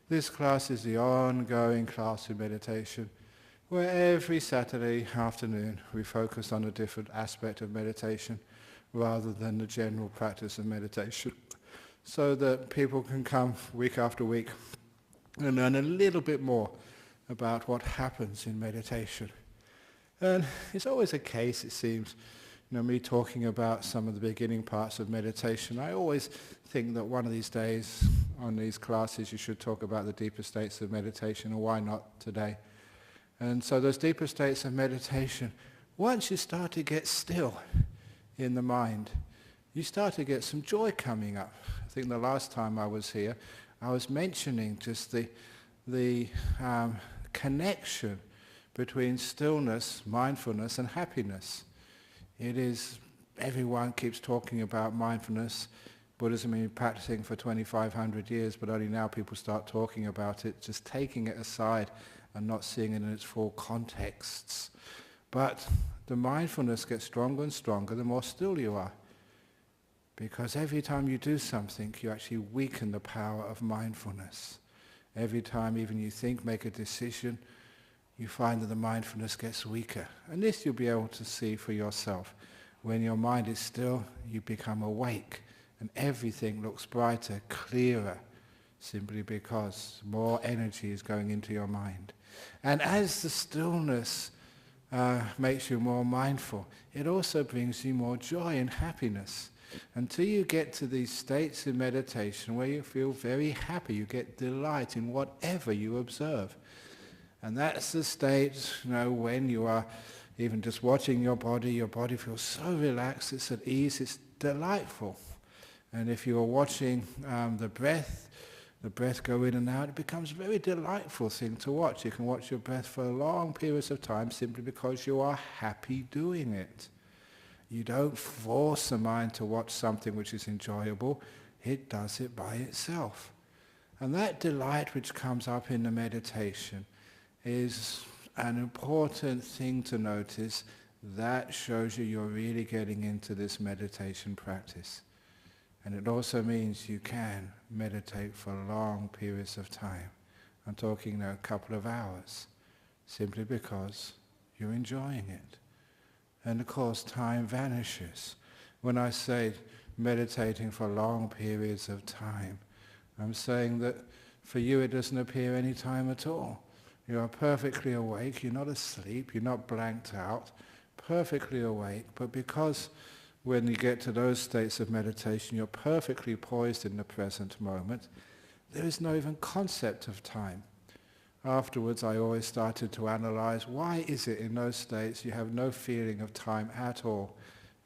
This class is the ongoing class in meditation, where every Saturday afternoon we focus on a different aspect of meditation rather than the general practice of meditation, so that people can come week after week and learn a little bit more about what happens in meditation. And it's always a case, it seems, me talking about some of the beginning parts of meditation. I always think that one of these days on these classes you should talk about the deeper states of meditation, or why not today? And so those deeper states of meditation, once you start to get still in the mind, you start to get some joy coming up. I think the last time I was here, I was mentioning just the connection between stillness, mindfulness, and happiness. It is, everyone keeps talking about mindfulness. Buddhism has been practicing for 2,500 years, but only now people start talking about it, just taking it aside and not seeing it in its full contexts. But the mindfulness gets stronger and stronger the more still you are. Because every time you do something, you actually weaken the power of mindfulness. Every time even you think, make a decision, you find that the mindfulness gets weaker. And this you'll be able to see for yourself. When your mind is still, you become awake, and everything looks brighter, clearer, simply because more energy is going into your mind. And as the stillness makes you more mindful, it also brings you more joy and happiness. Until you get to these states in meditation where you feel very happy, you get delight in whatever you observe. And that's the state, when you are even just watching your body feels so relaxed, it's at ease, it's delightful. And if you are watching the breath go in and out, it becomes a very delightful thing to watch. You can watch your breath for long periods of time simply because you are happy doing it. You don't force the mind to watch something which is enjoyable, it does it by itself. And that delight which comes up in the meditation is an important thing to notice. That shows you're really getting into this meditation practice. And it also means you can meditate for long periods of time. I'm talking a couple of hours, simply because you're enjoying it. And of course time vanishes. When I say meditating for long periods of time, I'm saying that for you it doesn't appear any time at all. You are perfectly awake, you're not asleep, you're not blanked out, perfectly awake, but because when you get to those states of meditation, you're perfectly poised in the present moment, there is no even concept of time. Afterwards, I always started to analyze, why is it in those states you have no feeling of time at all?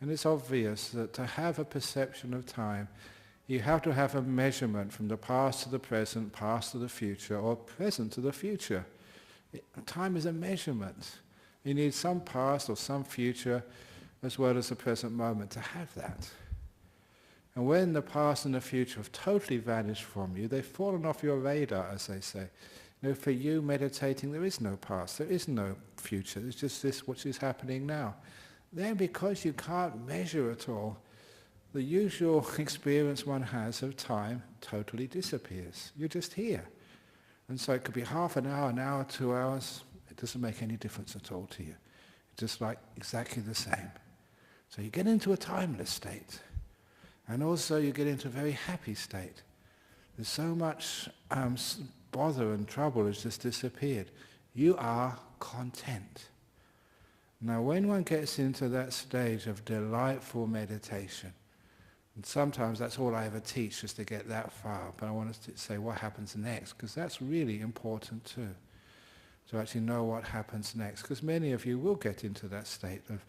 And it's obvious that to have a perception of time, you have to have a measurement from the past to the present, past to the future, or present to the future. Time is a measurement. You need some past or some future as well as the present moment to have that. And when the past and the future have totally vanished from you, they've fallen off your radar, as they say. For you meditating, there is no past, there is no future, there's just this which is happening now. Then because you can't measure at all, the usual experience one has of time totally disappears. You're just here. And so it could be half an hour, 2 hours, it doesn't make any difference at all to you. It's just like exactly the same. So you get into a timeless state. And also you get into a very happy state. There's so much bother and trouble has just disappeared. You are content. Now when one gets into that stage of delightful meditation, and sometimes that's all I ever teach, just to get that far, but I want to say what happens next, because that's really important too, to actually know what happens next, because many of you will get into that state of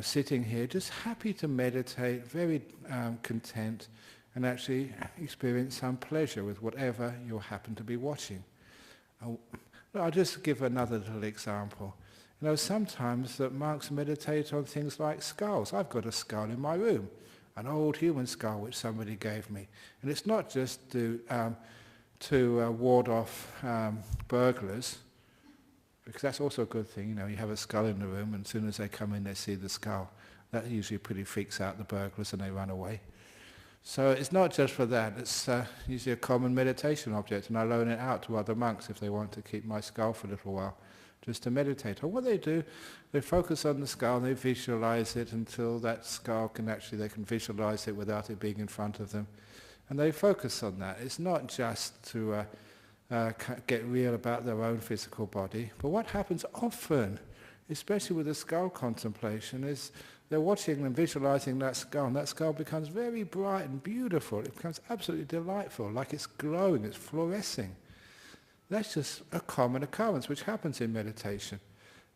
sitting here just happy to meditate, very content, and actually experience some pleasure with whatever you happen to be watching. I'll just give another little example. Sometimes that monks meditate on things like skulls. I've got a skull in my room, an old human skull which somebody gave me. And it's not just to ward off burglars, because that's also a good thing. You have a skull in the room, and as soon as they come in they see the skull. That usually pretty freaks out the burglars and they run away. So it's not just for that, it's usually a common meditation object, and I loan it out to other monks if they want to keep my skull for a little while, just to meditate. And what they do, they focus on the skull and they visualize it until that skull they can visualize it without it being in front of them. And they focus on that. It's not just to get real about their own physical body, but what happens often, especially with the skull contemplation, is they're watching and visualizing that skull, and that skull becomes very bright and beautiful. It becomes absolutely delightful, like it's glowing, it's fluorescing. That's just a common occurrence which happens in meditation.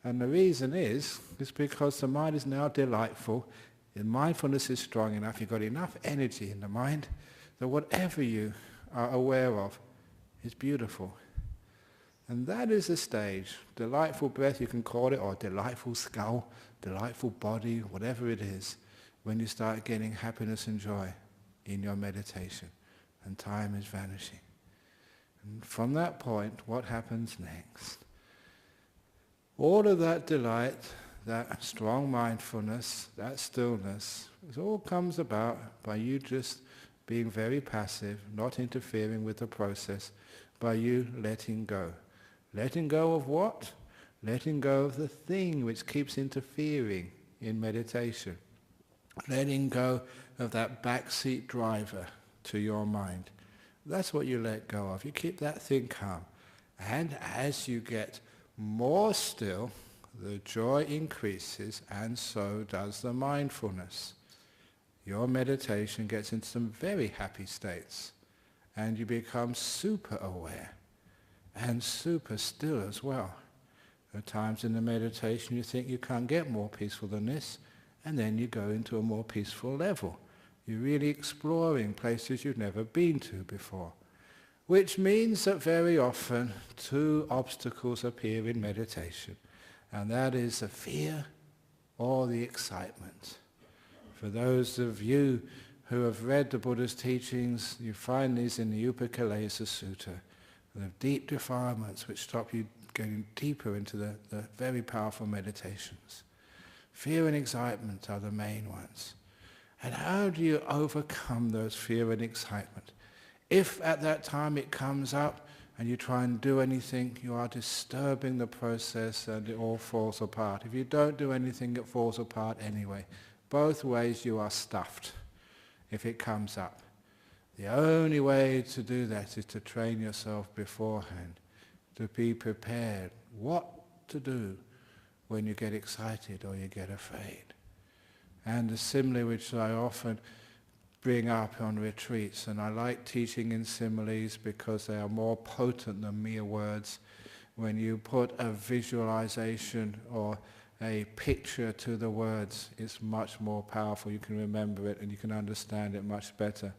And the reason is because the mind is now delightful, the mindfulness is strong enough, you've got enough energy in the mind that whatever you are aware of is beautiful. And that is the stage, delightful breath you can call it, or delightful skull, delightful body, whatever it is, when you start getting happiness and joy in your meditation and time is vanishing. And from that point, what happens next? All of that delight, that strong mindfulness, that stillness, it all comes about by you just being very passive, not interfering with the process, by you letting go. Letting go of what? Letting go of the thing which keeps interfering in meditation. Letting go of that backseat driver to your mind. That's what you let go of. You keep that thing calm. And as you get more still, the joy increases, and so does the mindfulness. Your meditation gets into some very happy states, and you become super aware and super still as well. There are times in the meditation you think you can't get more peaceful than this, and then you go into a more peaceful level. You're really exploring places you've never been to before, which means that very often two obstacles appear in meditation, and that is the fear or the excitement. For those of you who have read the Buddha's teachings, you find these in the Upakalesa Sutta, the deep defilements which stop you getting deeper into the very powerful meditations. Fear and excitement are the main ones. And how do you overcome those fear and excitement? If at that time it comes up and you try and do anything, you are disturbing the process and it all falls apart. If you don't do anything, it falls apart anyway. Both ways you are stuffed if it comes up. The only way to do that is to train yourself beforehand, to be prepared what to do when you get excited or you get afraid. And the simile which I often bring up on retreats, and I like teaching in similes because they are more potent than mere words. When you put a visualization or a picture to the words, it's much more powerful. You can remember it and you can understand it much better.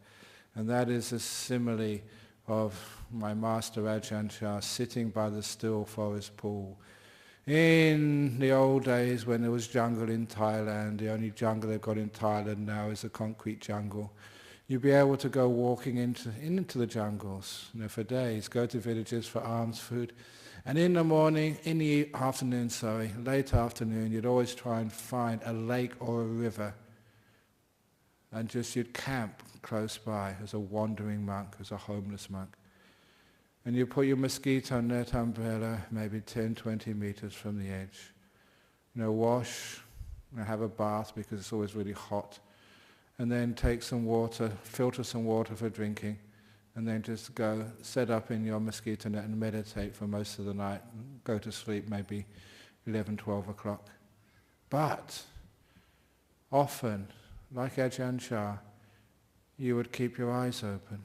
And that is a simile of my master Ajahn Chah sitting by the still forest pool. In the old days when there was jungle in Thailand, the only jungle they've got in Thailand now is a concrete jungle. You'd be able to go walking into the jungles, for days, go to villages for alms food. And in the morning, late afternoon, you'd always try and find a lake or a river. And just you'd camp close by as a wandering monk, as a homeless monk. And you put your mosquito net umbrella maybe 10, 20 meters from the edge. Wash, have a bath because it's always really hot. And then take some water, filter some water for drinking. And then just go set up in your mosquito net and meditate for most of the night. Go to sleep maybe 11, 12 o'clock. But often, like Ajahn Chah, you would keep your eyes open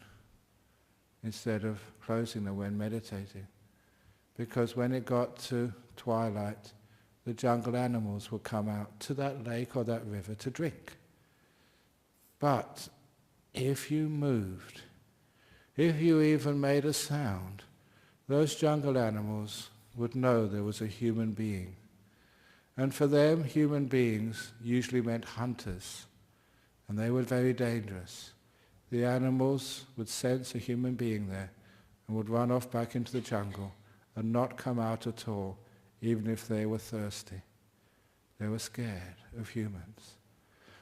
instead of closing them when meditating. Because when it got to twilight, the jungle animals would come out to that lake or that river to drink. But if you moved, if you even made a sound, those jungle animals would know there was a human being. And for them, human beings usually meant hunters, and they were very dangerous. The animals would sense a human being there and would run off back into the jungle and not come out at all, even if they were thirsty. They were scared of humans.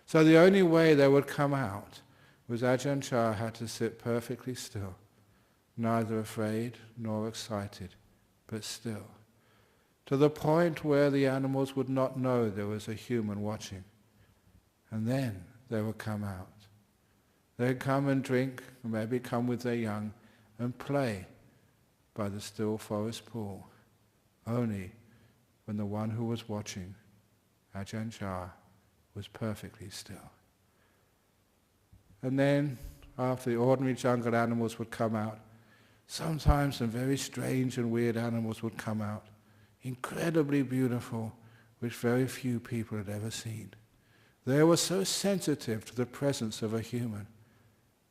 So the only way they would come out was Ajahn Chah had to sit perfectly still, neither afraid nor excited, but still, to the point where the animals would not know there was a human watching. And then they would come out. They'd come and drink, and maybe come with their young, and play by the still forest pool, only when the one who was watching, Ajahn Chah, was perfectly still. And then, after the ordinary jungle animals would come out, sometimes some very strange and weird animals would come out, incredibly beautiful, which very few people had ever seen. They were so sensitive to the presence of a human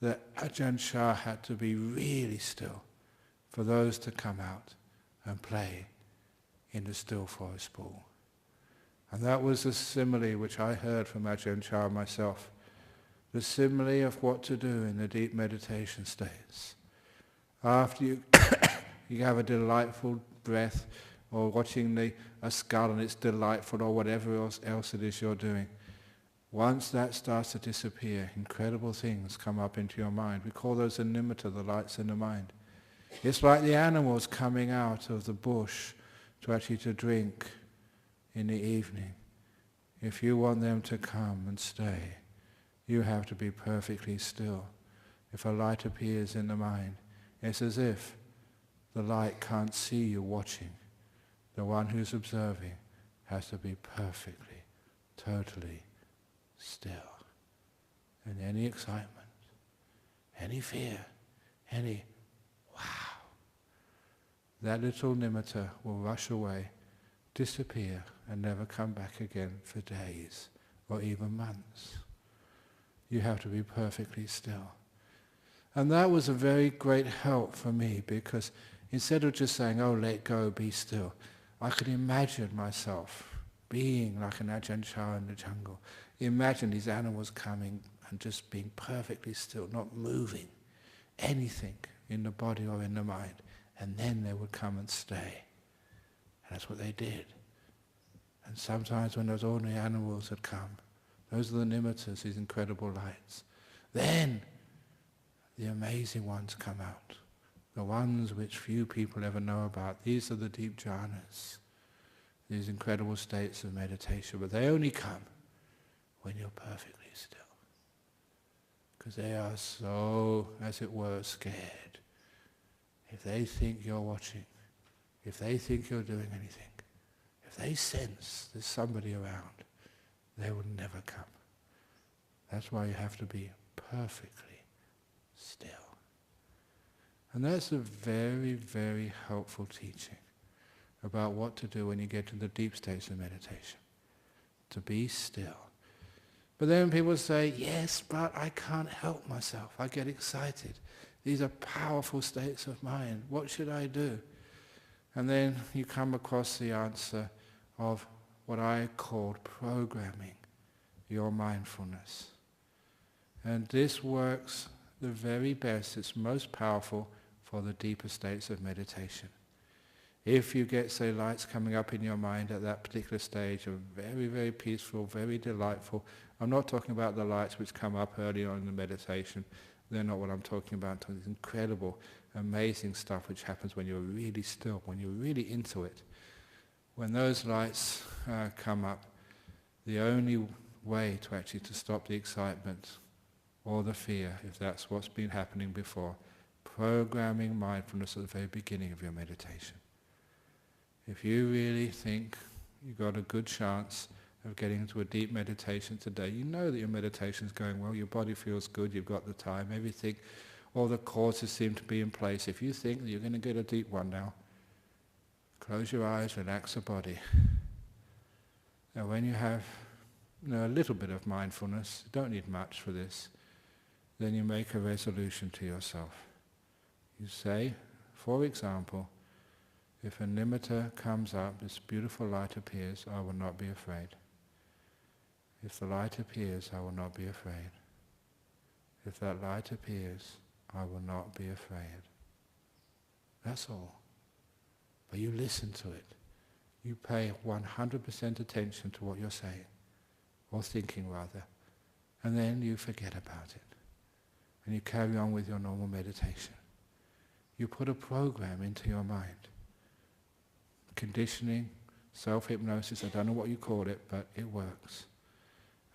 that Ajahn Chah had to be really still for those to come out and play in the still forest pool. And that was the simile which I heard from Ajahn Chah myself, the simile of what to do in the deep meditation states. After you have a delightful breath, or watching a skull and it's delightful, or whatever else it is you're doing, once that starts to disappear, incredible things come up into your mind. We call those the nimitta, the lights in the mind. It's like the animals coming out of the bush to drink in the evening. If you want them to come and stay, you have to be perfectly still. If a light appears in the mind, it's as if the light can't see you watching. The one who's observing has to be perfectly, totally still. And any excitement, any fear, any wow, that little nimitta will rush away, disappear, and never come back again for days or even months. You have to be perfectly still. And that was a very great help for me, because instead of just saying, oh, let go, be still, I could imagine myself being like an Ajahn Chah in the jungle. Imagine these animals coming and just being perfectly still, not moving anything in the body or in the mind. And then they would come and stay. And that's what they did. And sometimes when those ordinary animals had come, those are the nimittas, these incredible lights. Then the amazing ones come out. The ones which few people ever know about. These are the deep jhanas, these incredible states of meditation. But they only come when you're perfectly still. Because they are so, as it were, scared. If they think you're watching, if they think you're doing anything, if they sense there's somebody around, they will never come. That's why you have to be perfectly still. And that's a very, very helpful teaching about what to do when you get to the deep states of meditation. To be still. But then people say, yes, but I can't help myself. I get excited. These are powerful states of mind. What should I do? And then you come across the answer of what I called programming your mindfulness. And this works the very best, it's most powerful for the deeper states of meditation. If you get, say, lights coming up in your mind at that particular stage of very, very peaceful, very delightful, I'm not talking about the lights which come up early on in the meditation. They're not what I'm talking about. I'm talking about incredible, amazing stuff which happens when you're really still, when you're really into it. When those lights come up, the only way to actually to stop the excitement or the fear, if that's what's been happening before, programming mindfulness at the very beginning of your meditation. If you really think you've got a good chance of getting into a deep meditation today, you know that your meditation is going well, your body feels good, you've got the time, everything, all the causes seem to be in place. If you think that you're going to get a deep one now, close your eyes, relax the body. Now when you have a little bit of mindfulness, you don't need much for this, then you make a resolution to yourself. You say, for example, if a nimitta comes up, this beautiful light appears, I will not be afraid. If the light appears, I will not be afraid. If that light appears, I will not be afraid. That's all. But you listen to it. You pay 100% attention to what you're saying, or thinking rather, and then you forget about it. and you carry on with your normal meditation. You put a program into your mind. Conditioning, self-hypnosis, I don't know what you call it, but it works.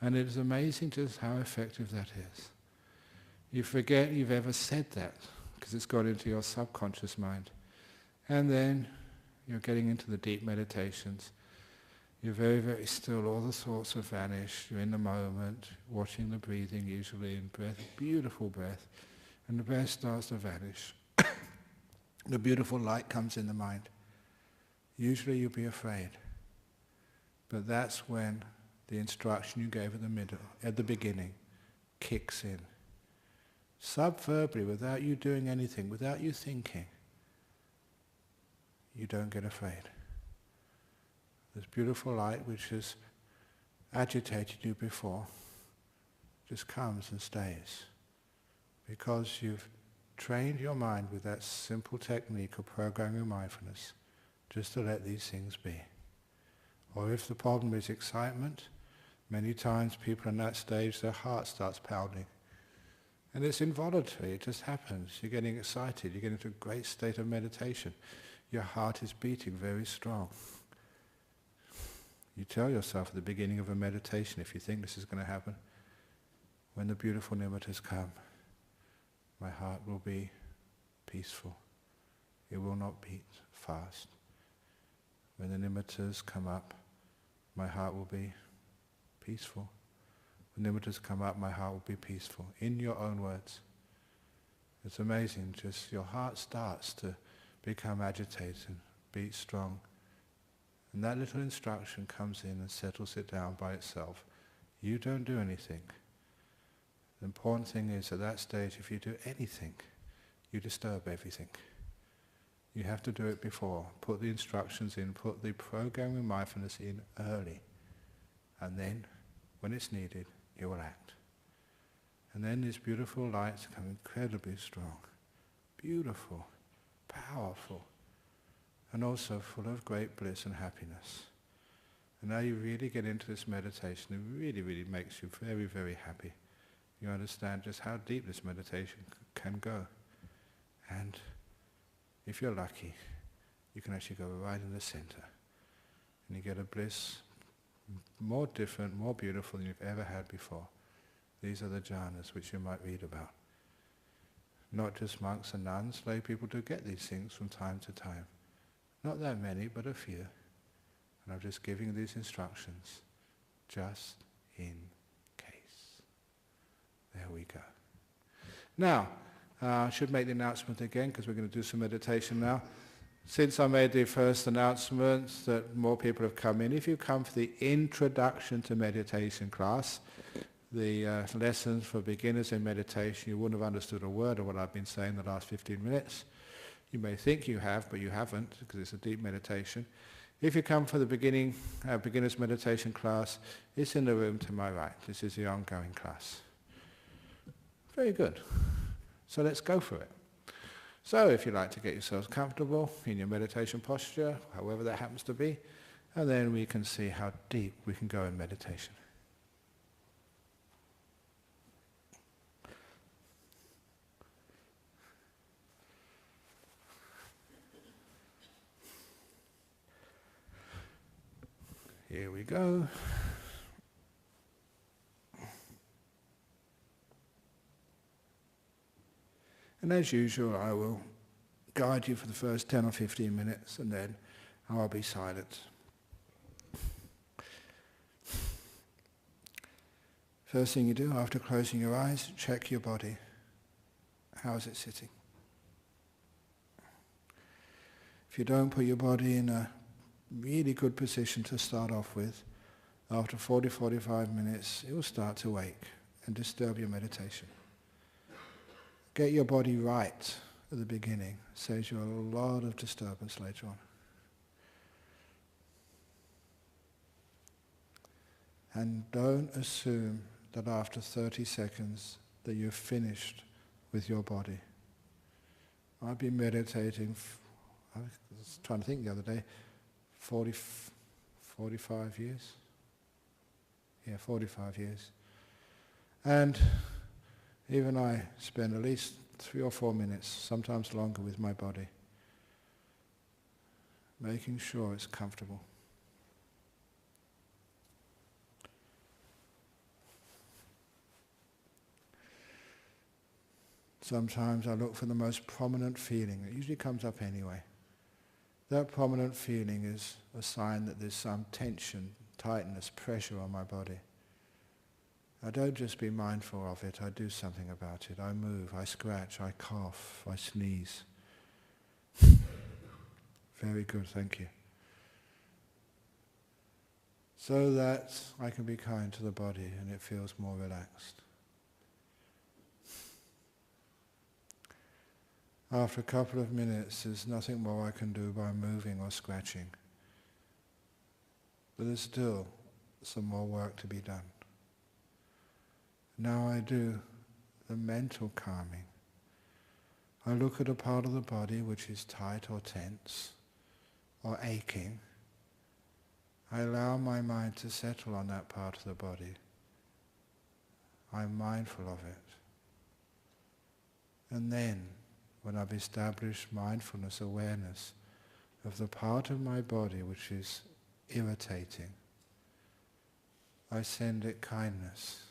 And it is amazing just how effective that is. You forget you've ever said that, because it's got into your subconscious mind. And then you're getting into the deep meditations. You're very, very still, all the thoughts have vanished, you're in the moment, watching the breathing usually, and breath, beautiful breath, and the breath starts to vanish. The beautiful light comes in the mind. Usually you'll be afraid, but that's when the instruction you gave at the beginning kicks in. Subverbally, without you doing anything, without you thinking, you don't get afraid. This beautiful light which has agitated you before just comes and stays, because you've trained your mind with that simple technique of programming mindfulness just to let these things be. Or if the problem is excitement, many times people in that stage, their heart starts pounding. And it's involuntary, it just happens. You're getting excited, you get into a great state of meditation. Your heart is beating very strong. You tell yourself at the beginning of a meditation, if you think this is going to happen, when the beautiful nimittas come, my heart will be peaceful. It will not beat fast. When the nimittas come up, my heart will be peaceful. When nimittas come up, my heart will be peaceful. In your own words. It's amazing, just your heart starts to become agitated, beat strong. And that little instruction comes in and settles it down by itself. You don't do anything. The important thing is at that stage, if you do anything, you disturb everything. You have to do it before. Put the instructions in, put the programming mindfulness in early. And then, when it's needed, it will act. And then these beautiful lights become incredibly strong, beautiful, powerful, and also full of great bliss and happiness. And now you really get into this meditation. It really, really makes you very, very happy. You understand just how deep this meditation can go. And if you're lucky, you can actually go right in the center. And you get a bliss more different, more beautiful than you've ever had before. These are the jhanas which you might read about. Not just monks and nuns, lay people do get these things from time to time. Not that many, but a few. And I'm just giving these instructions just in case. There we go. Now, I should make the announcement again because we're going to do some meditation now. Since I made the first announcement that more people have come in, if you come for the Introduction to Meditation class, the lessons for beginners in meditation, you wouldn't have understood a word of what I've been saying the last 15 minutes. You may think you have, but you haven't, because it's a deep meditation. If you come for the beginner's meditation class, it's in the room to my right. This is the ongoing class. Very good. So let's go for it. So if you'd like to get yourselves comfortable in your meditation posture, however that happens to be, and then we can see how deep we can go in meditation. Here we go. And as usual, I will guide you for the first 10 or 15 minutes, and then I'll be silent. First thing you do after closing your eyes, check your body. How is it sitting? If you don't put your body in a really good position to start off with, after 40-45 minutes, it will start to wake and disturb your meditation. Get your body right at the beginning. Saves you a lot of disturbance later on. And don't assume that after 30 seconds that you've finished with your body. I've been meditating, I was trying to think the other day, 45 years? Yeah, 45 years. And Even I spend at least 3 or 4 minutes, sometimes longer, with my body, making sure it's comfortable. Sometimes I look for the most prominent feeling. It usually comes up anyway. That prominent feeling is a sign that there's some tension, tightness, pressure on my body. I don't just be mindful of it, I do something about it. I move, I scratch, I cough, I sneeze. Very good, thank you. So that I can be kind to the body and it feels more relaxed. After a couple of minutes, there's nothing more I can do by moving or scratching. But there's still some more work to be done. Now I do the mental calming. I look at a part of the body which is tight or tense or aching. I allow my mind to settle on that part of the body. I'm mindful of it. And then, when I've established mindfulness, awareness of the part of my body which is irritating, I send it kindness,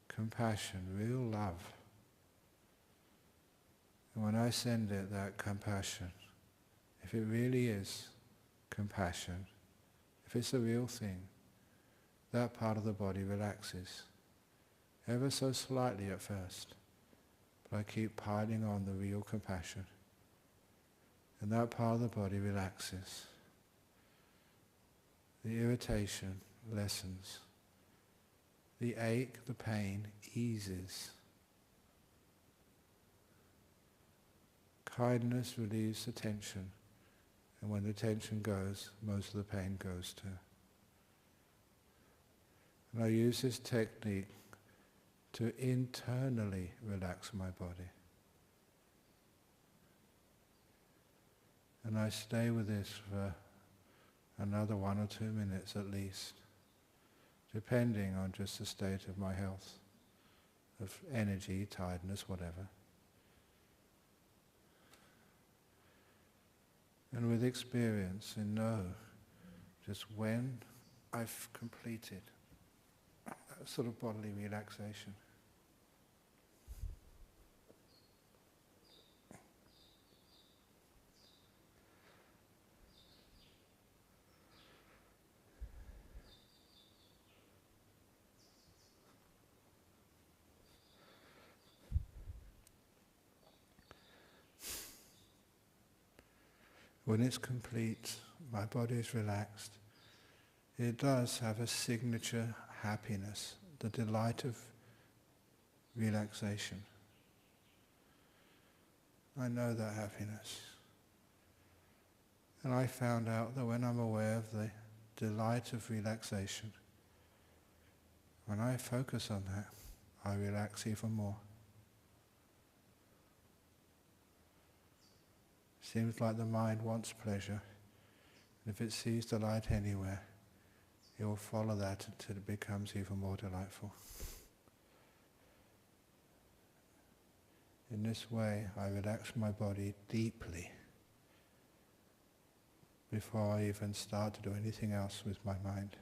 compassion, real love. And when I send it that compassion, if it really is compassion, if it's a real thing, that part of the body relaxes, ever so slightly at first. But I keep piling on the real compassion, and that part of the body relaxes. The irritation lessens. The ache, the pain eases. Kindness relieves the tension, and when the tension goes, most of the pain goes too. And I use this technique to internally relax my body. And I stay with this for another 1 or 2 minutes at least, depending on just the state of my health, of energy, tiredness, whatever. And with experience, I know just when I've completed that sort of bodily relaxation, when it's complete, my body is relaxed, it does have a signature happiness, the delight of relaxation. I know that happiness. And I found out that when I'm aware of the delight of relaxation, when I focus on that, I relax even more. Seems like the mind wants pleasure, and if it sees delight anywhere, it will follow that until it becomes even more delightful. In this way, I relax my body deeply before I even start to do anything else with my mind.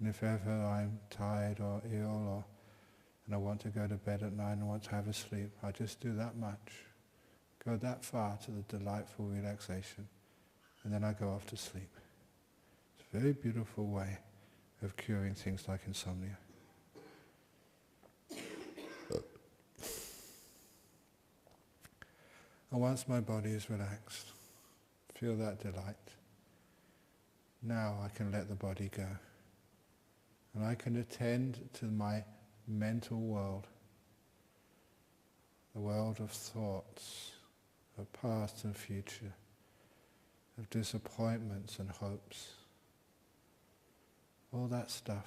And if ever I'm tired or ill and I want to go to bed at night and I want to have a sleep, I just do that much. Go that far to the delightful relaxation, and then I go off to sleep. It's a very beautiful way of curing things like insomnia. And once my body is relaxed, feel that delight, now I can let the body go. And I can attend to my mental world, the world of thoughts, of past and future, of disappointments and hopes, all that stuff,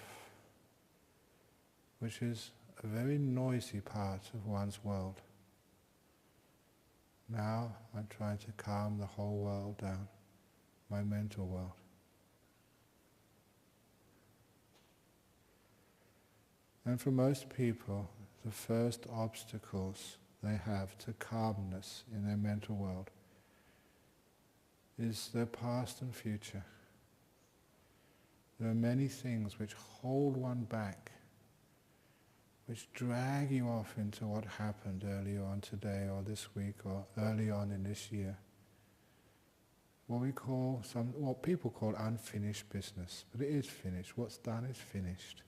which is a very noisy part of one's world. Now I'm trying to calm the whole world down, my mental world. And for most people, the first obstacles they have to calmness in their mental world is their past and future. There are many things which hold one back, which drag you off into what happened earlier on today or this week or early on in this year. What people call unfinished business, but it is finished. What's done is finished.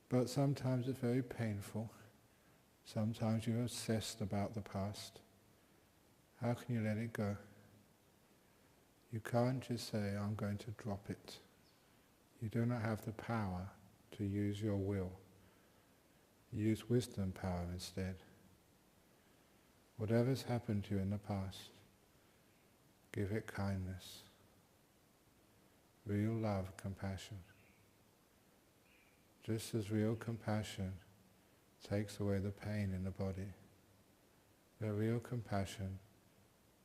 But sometimes it's very painful. Sometimes you're obsessed about the past. How can you let it go? You can't just say, I'm going to drop it. You do not have the power to use your will. Use wisdom power instead. Whatever's happened to you in the past, give it kindness, real love, compassion. Just as real compassion takes away the pain in the body, the real compassion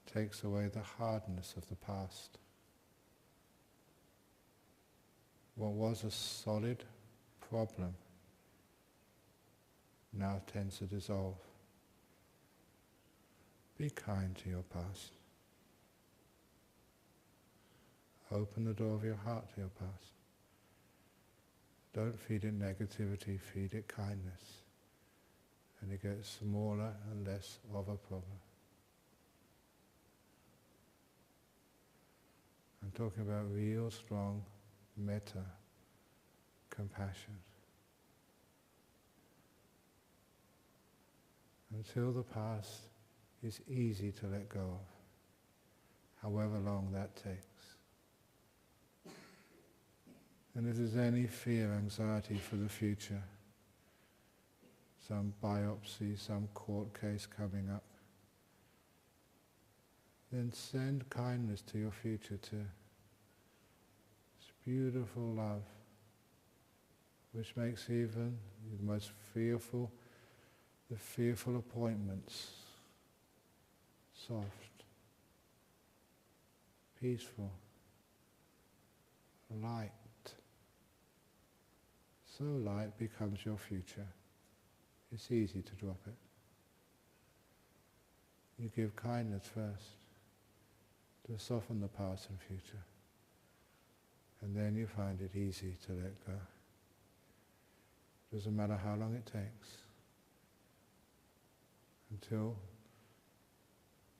takes away the hardness of the past. What was a solid problem now tends to dissolve. Be kind to your past. Open the door of your heart to your past. Don't feed it negativity, feed it kindness. And it gets smaller and less of a problem. I'm talking about real strong metta, compassion. Until the past is easy to let go of, however long that takes. And if there's any fear, anxiety for the future, some biopsy, some court case coming up, then send kindness to your future too. It's beautiful love, which makes even the most fearful, the fearful appointments soft, peaceful, light. So light becomes your future. It's easy to drop it. You give kindness first to soften the past and future. And then you find it easy to let go. Doesn't matter how long it takes until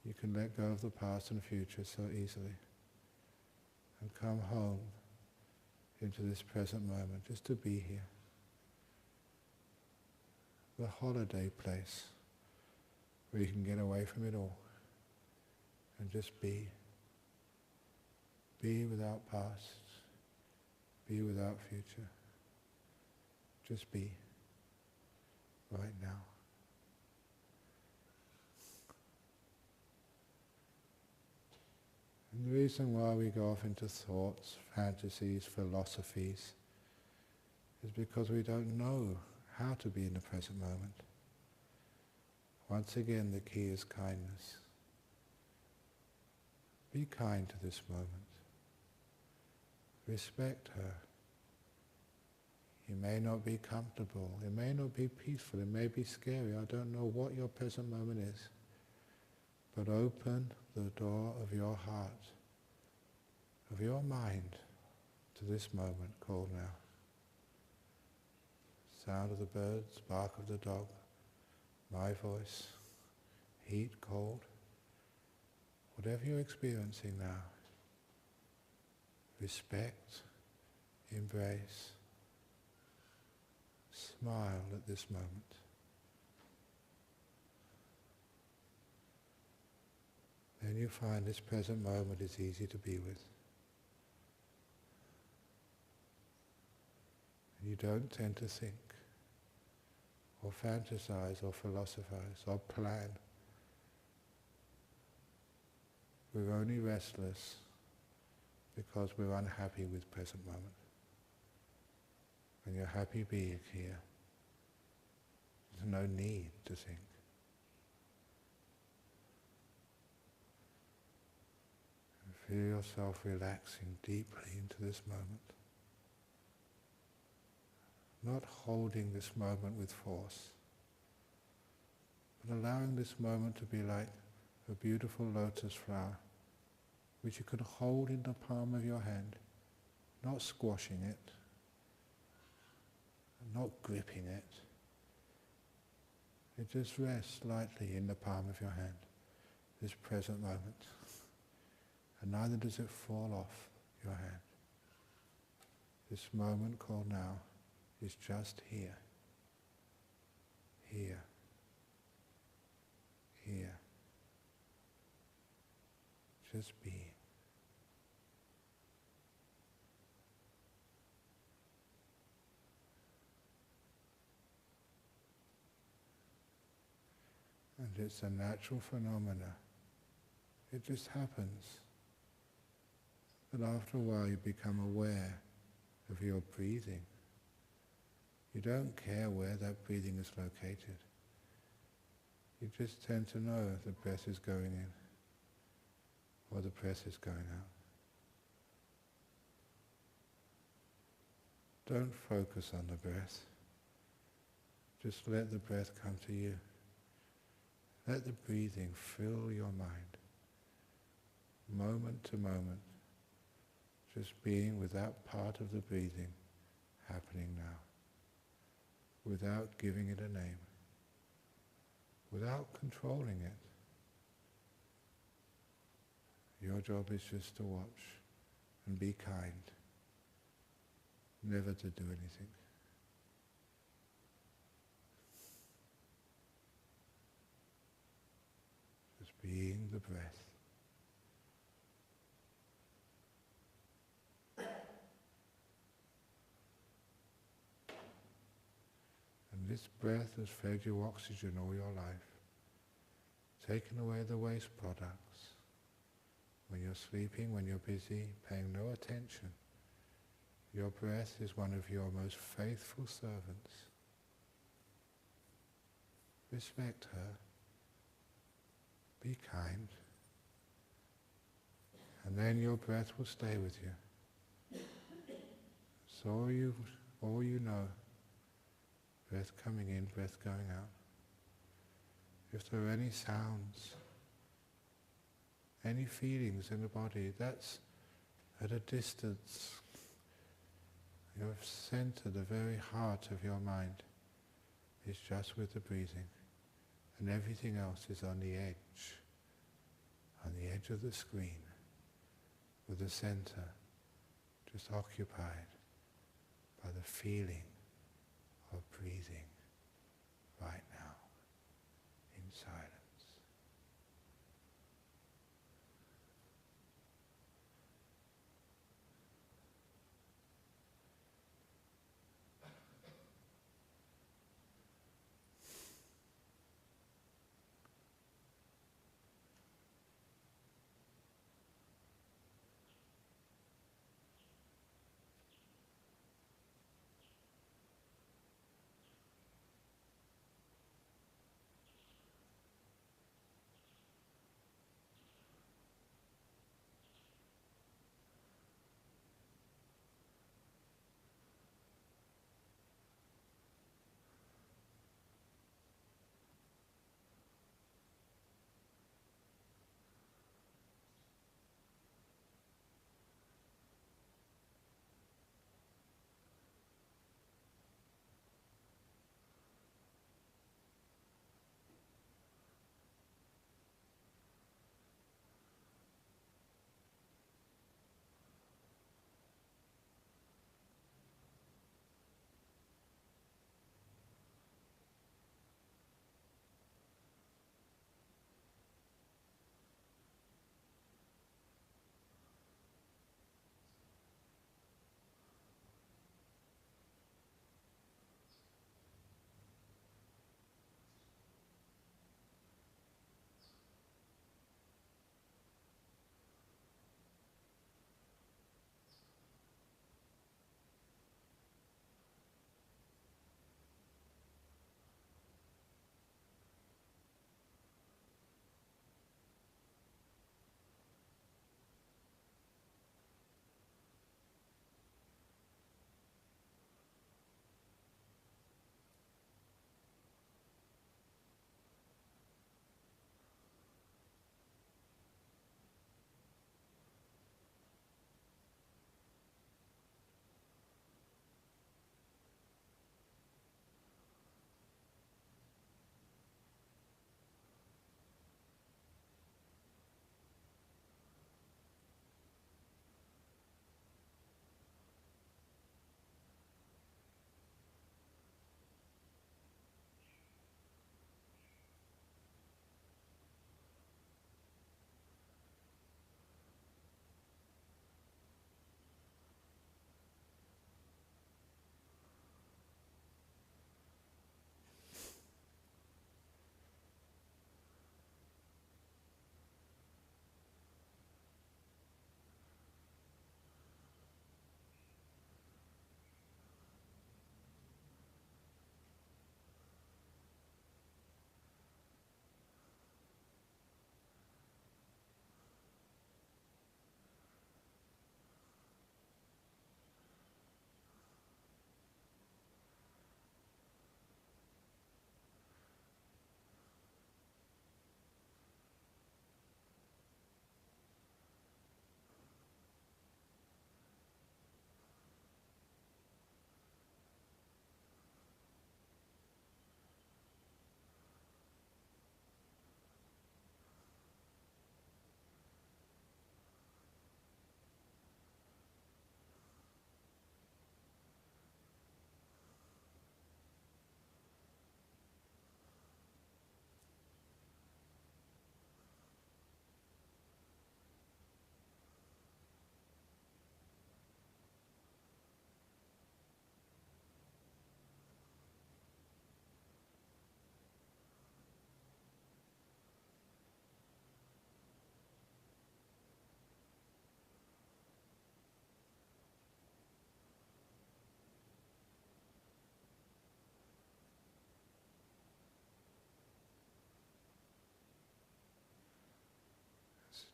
you can let go of the past and future so easily and come home into this present moment, just to be here. The holiday place where you can get away from it all and just be. Be without past, be without future. Just be right now. And the reason why we go off into thoughts, fantasies, philosophies is because we don't know how to be in the present moment. Once again, the key is kindness. Be kind to this moment. Respect her. It may not be comfortable, it may not be peaceful, it may be scary. I don't know what your present moment is. But open the door of your heart, of your mind, to this moment called now. Sound of the birds, bark of the dog, my voice, heat, cold, whatever you're experiencing now. Respect, embrace, smile at this moment. Then you find this present moment is easy to be with. And you don't tend to think, or fantasize, or philosophize, or plan. We're only restless because we're unhappy with present moment. When you're happy being here, there's no need to think. Feel yourself relaxing deeply into this moment. not holding this moment with force, but allowing this moment to be like a beautiful lotus flower, which you can hold in the palm of your hand, not squashing it, not gripping it. It just rests lightly in the palm of your hand, this present moment. And neither does it fall off your hand. This moment called now is just here, here, here. Just being. And it's a natural phenomena. It just happens. But after a while you become aware of your breathing. You don't care where that breathing is located. You just tend to know the breath is going in or the breath is going out. Don't focus on the breath. Just let the breath come to you. Let the breathing fill your mind, moment to moment, just being with that part of the breathing happening now, without giving it a name, without controlling it. Your job is just to watch and be kind, never to do anything. Just being the breath. And this breath has fed you oxygen all your life, taken away the waste products. When you're sleeping, when you're busy, paying no attention, your breath is one of your most faithful servants. Respect her. Be kind. And then your breath will stay with you. So all you know, breath coming in, breath going out. If there are any sounds, any feelings in the body, that's at a distance. Your center, the very heart of your mind, is just with the breathing. And everything else is on the edge of the screen, with the center just occupied by the feeling of breathing right now, in silence.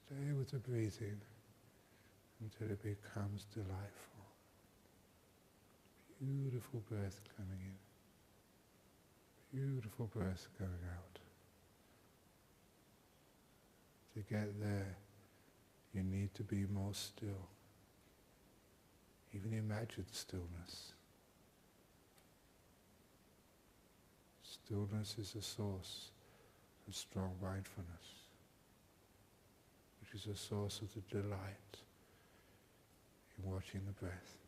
Stay with the breathing until it becomes delightful. Beautiful breath coming in. Beautiful breath going out. To get there, you need to be more still. Even imagine stillness. Stillness is a source of strong mindfulness, which is a source of the delight in watching the breath.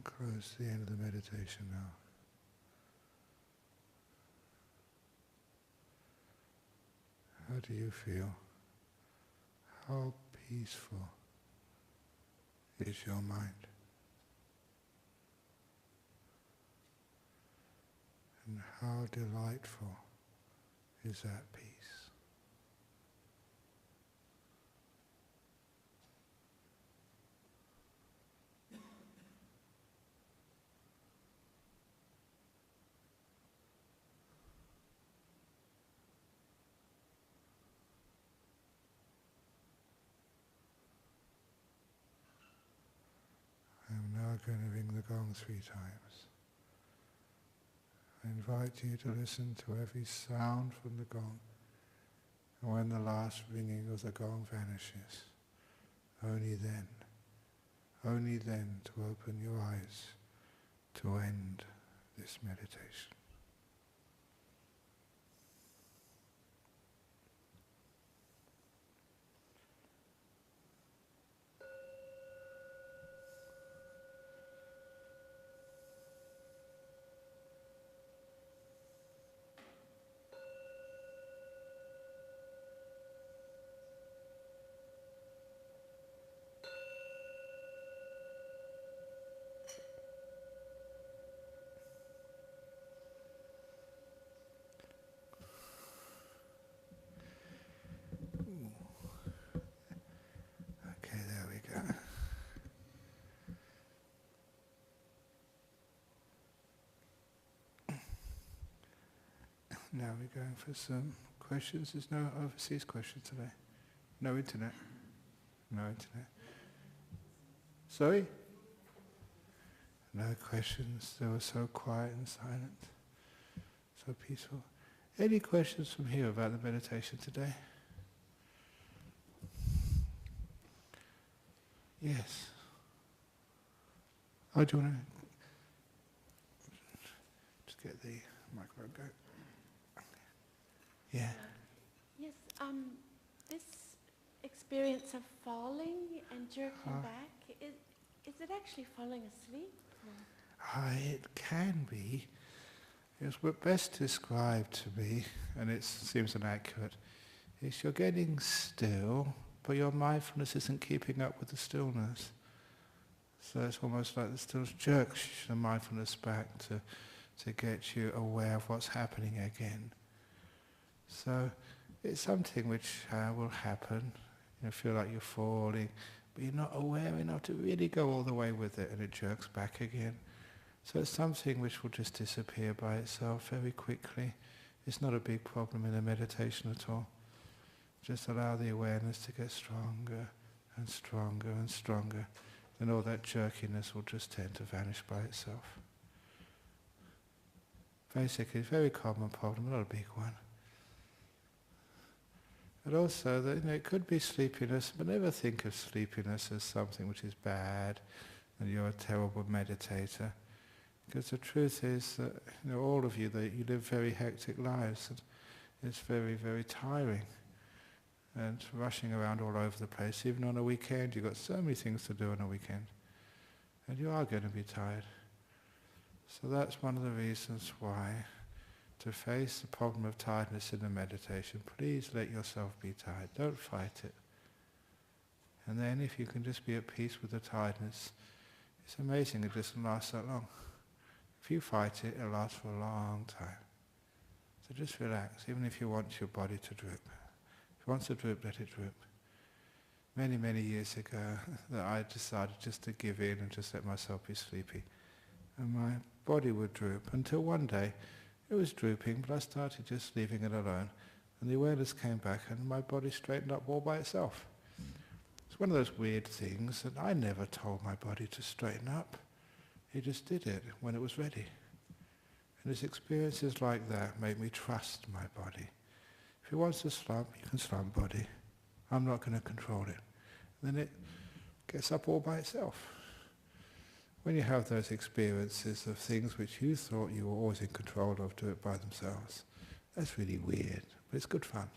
Close to the end of the meditation now. How do you feel? How peaceful is your mind? And how delightful is that peace? I'm now going to ring the gong 3 times. I invite you to listen to every sound from the gong. And when the last ringing of the gong vanishes, only then to open your eyes to end this meditation. Okay, there we go. Now we're going for some questions. There's no overseas questions today. No internet. No internet. Sorry? No questions. They were so quiet and silent. So peaceful. Any questions from here about the meditation today? Yes. Oh, do you want to just get the microphone going? Yeah. Yes, this experience of falling and jerking back, is it actually falling asleep? It can be. It's what best described to me, and it seems inaccurate, is you're getting still, but your mindfulness isn't keeping up with the stillness. So it's almost like the stillness jerks the mindfulness back to get you aware of what's happening again. So it's something which will happen. You feel like you're falling, but you're not aware enough to really go all the way with it, and it jerks back again. So it's something which will just disappear by itself very quickly. It's not a big problem in a meditation at all. Just allow the awareness to get stronger and stronger and stronger. Then all that jerkiness will just tend to vanish by itself. Basically, it's a very common problem, not a big one. But also, that it could be sleepiness, but never think of sleepiness as something which is bad and you're a terrible meditator. Because the truth is that all of you, that you live very hectic lives, and it's very, very tiring. And rushing around all over the place, even on a weekend, you've got so many things to do on a weekend. And you are going to be tired. So that's one of the reasons why, to face the problem of tiredness in the meditation, please let yourself be tired. Don't fight it. And then if you can just be at peace with the tiredness, it's amazing it doesn't last that long. If you fight it, it'll last for a long time. So just relax, even if you want your body to droop. If it wants to droop, let it droop. Many, many years ago, that I decided just to give in and just let myself be sleepy. And my body would droop until one day it was drooping, but I started just leaving it alone. And the awareness came back and my body straightened up all by itself. It's one of those weird things that I never told my body to straighten up. It just did it when it was ready. And it's experiences like that make me trust my body. If it wants to slump, you can slump, body. I'm not going to control it. And then it gets up all by itself. When you have those experiences of things which you thought you were always in control of do it by themselves, that's really weird, but it's good fun.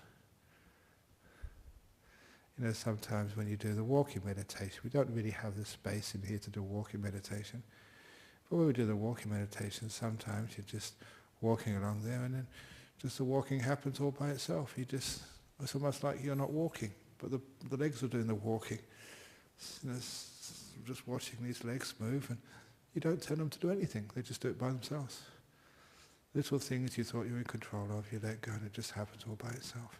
Sometimes when you do the walking meditation, we don't really have the space in here to do walking meditation. But when we do the walking meditation, sometimes you're just walking along there and then just the walking happens all by itself. It's almost like you're not walking, but the legs are doing the walking. Just watching these legs move, and you don't tell them to do anything. They just do it by themselves. Little things you thought you were in control of, you let go and it just happens all by itself.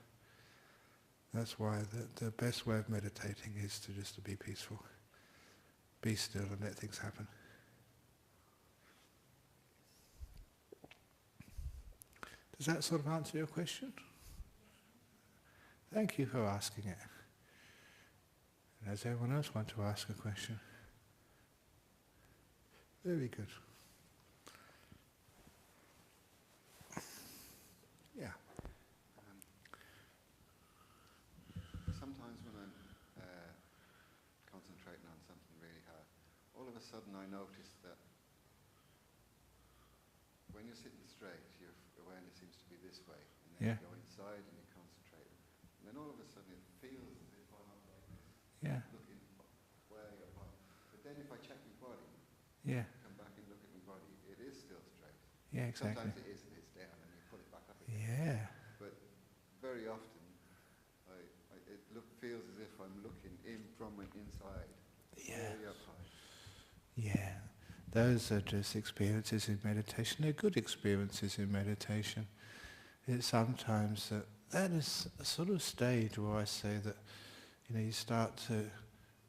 That's why the best way of meditating is to be peaceful. Be still and let things happen. Does that sort of answer your question? Thank you for asking it. And does anyone else want to ask a question? Very good. Yeah. Sometimes when I'm concentrating on something really hard, all of a sudden I notice that when you're sitting straight, your awareness seems to be this way, and then you go inside and you concentrate, and then all of a sudden it feels as if I'm up like this, looking way up. But then if I check my body, come back and look at my body, it is still straight. Yeah, exactly. Sometimes it is and it's down, and you pull it back up again. Yeah. But very often, it feels as if I'm looking in from inside, way up high. Yeah. Those are just experiences in meditation. They're good experiences in meditation. It's sometimes that is a sort of stage where I say that, you start to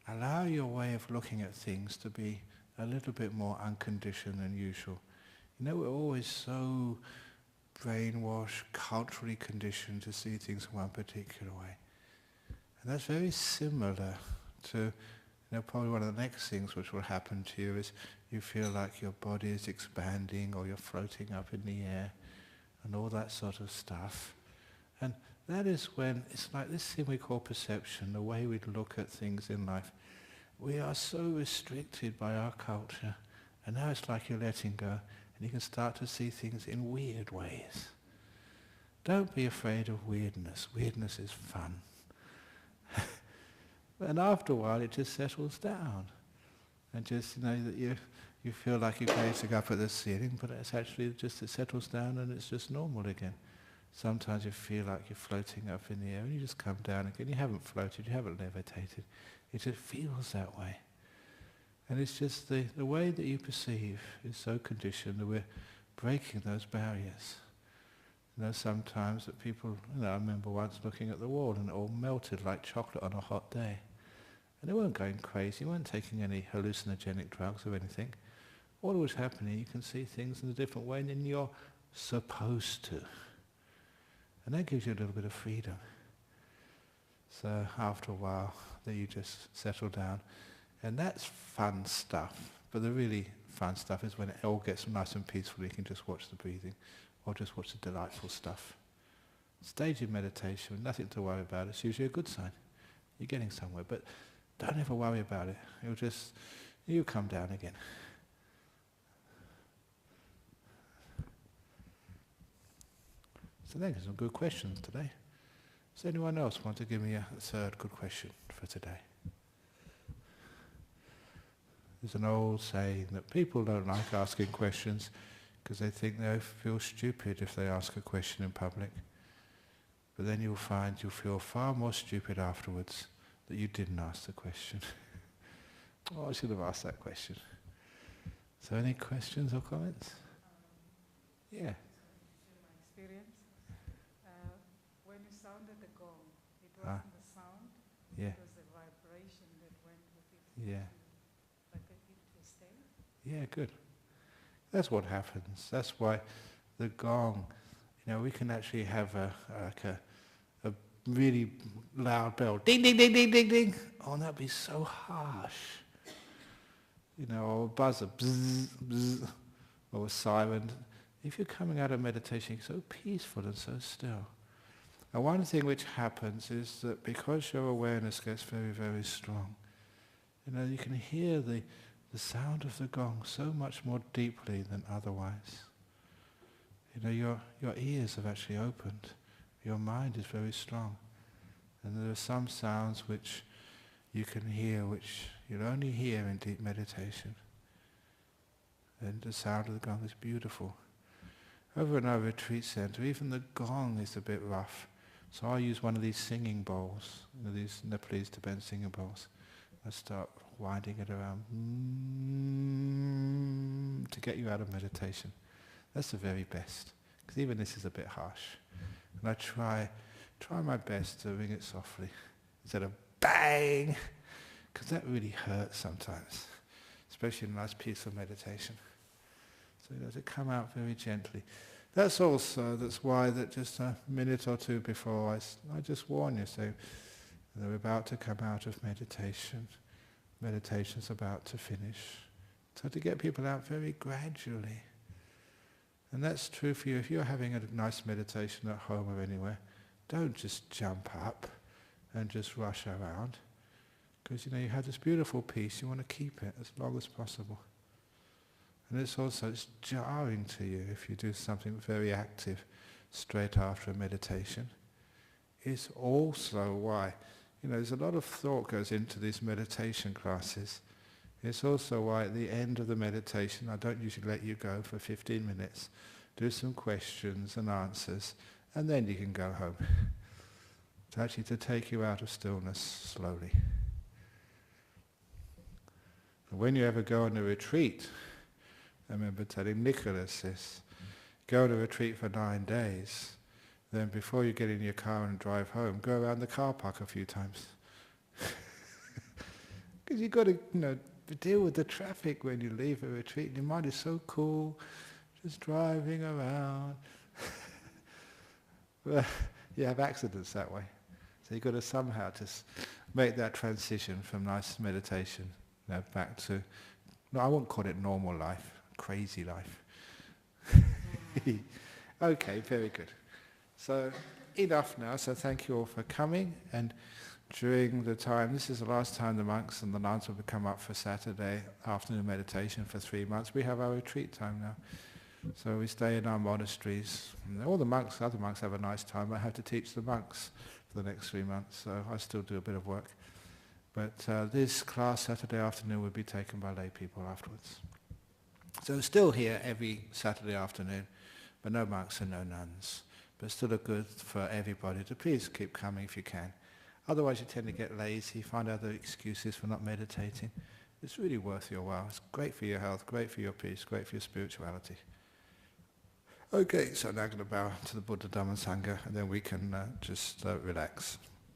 allow your way of looking at things to be a little bit more unconditioned than usual. We're always so brainwashed, culturally conditioned to see things in one particular way. And that's very similar to, probably one of the next things which will happen to you is you feel like your body is expanding or you're floating up in the air and all that sort of stuff. And that is when it's like this thing we call perception, the way we look at things in life. We are so restricted by our culture, and now it's like you're letting go and you can start to see things in weird ways. Don't be afraid of weirdness. Weirdness is fun. And after a while it just settles down. And just, that you feel like you're gazing up at the ceiling, but it's actually just, it settles down and it's just normal again. Sometimes you feel like you're floating up in the air and you just come down again. You haven't floated, you haven't levitated. It just feels that way. And it's just the way that you perceive is so conditioned that we're breaking those barriers. Sometimes that people, I remember once looking at the wall and it all melted like chocolate on a hot day. And they weren't going crazy, they weren't taking any hallucinogenic drugs or anything. All that was happening, you can see things in a different way than you're supposed to. And that gives you a little bit of freedom. So after a while, then you just settle down. And that's fun stuff. But the really fun stuff is when it all gets nice and peaceful, you can just watch the breathing or just watch the delightful stuff. Stage of meditation with nothing to worry about, it's usually a good sign. You're getting somewhere, but don't ever worry about it. You'll come down again. So there's some good questions today. Does anyone else want to give me a third good question for today? There's an old saying that people don't like asking questions because they think they feel stupid if they ask a question in public. But then you'll find you'll feel far more stupid afterwards that you didn't ask the question. Oh, I should have asked that question. So any questions or comments? Yeah. My experience. When you sounded the gong, it wasn't the sound, Yeah. it was the vibration that went with it. Yeah. Like into a state. Yeah, good. That's what happens. That's why the gong, we can actually have a really loud bell. Ding, ding, ding, ding, ding, ding. Oh, that'd be so harsh. Or a buzzer, bzz, bzz, or a siren. If you're coming out of meditation, you're so peaceful and so still. And one thing which happens is that because your awareness gets very, very strong, you can hear the sound of the gong so much more deeply than otherwise. Your ears have actually opened. Your mind is very strong. And there are some sounds which you can hear, which you'll only hear in deep meditation. And the sound of the gong is beautiful. Over in our retreat center, even the gong is a bit rough. So I use one of these singing bowls, these Nepalese Tibetan singing bowls. I start winding it around to get you out of meditation. That's the very best, because even this is a bit harsh. And I try my best to ring it softly instead of bang, because that really hurts sometimes, especially in a nice peaceful meditation. So to come out very gently. That's why that just a minute or two before I just warn you, say they're about to come out of meditation. Meditation's about to finish. So to get people out very gradually. And that's true for you. If you're having a nice meditation at home or anywhere, don't just jump up and just rush around. Because you have this beautiful peace, you want to keep it as long as possible. And it's jarring to you if you do something very active straight after a meditation. It's also why, there's a lot of thought goes into these meditation classes. It's also why at the end of the meditation, I don't usually let you go for 15 minutes, do some questions and answers, and then you can go home. It's actually to take you out of stillness slowly. And when you ever go on a retreat, I remember telling Nicholas this, go on a retreat for 9 days, then before you get in your car and drive home, go around the car park a few times. Because you've got to deal with the traffic when you leave a retreat. Your mind is so cool, just driving around. Well, you have accidents that way. So you've got to somehow just make that transition from nice meditation back to, I won't call it normal life, crazy life. Okay, very good. So enough now, so thank you all for coming, and during the time, this is the last time the monks and the nuns will come up for Saturday afternoon meditation for 3 months. We have our retreat time now. So we stay in our monasteries. And all the monks, other monks have a nice time. I have to teach the monks for the next 3 months, so I still do a bit of work. But this class Saturday afternoon will be taken by lay people afterwards. So still here every Saturday afternoon, but no monks and no nuns. But still a good for everybody to please keep coming if you can. Otherwise you tend to get lazy, find other excuses for not meditating. It's really worth your while. It's great for your health, great for your peace, great for your spirituality. Okay, so now I'm going to bow to the Buddha, Dhamma, and Sangha, and then we can just relax.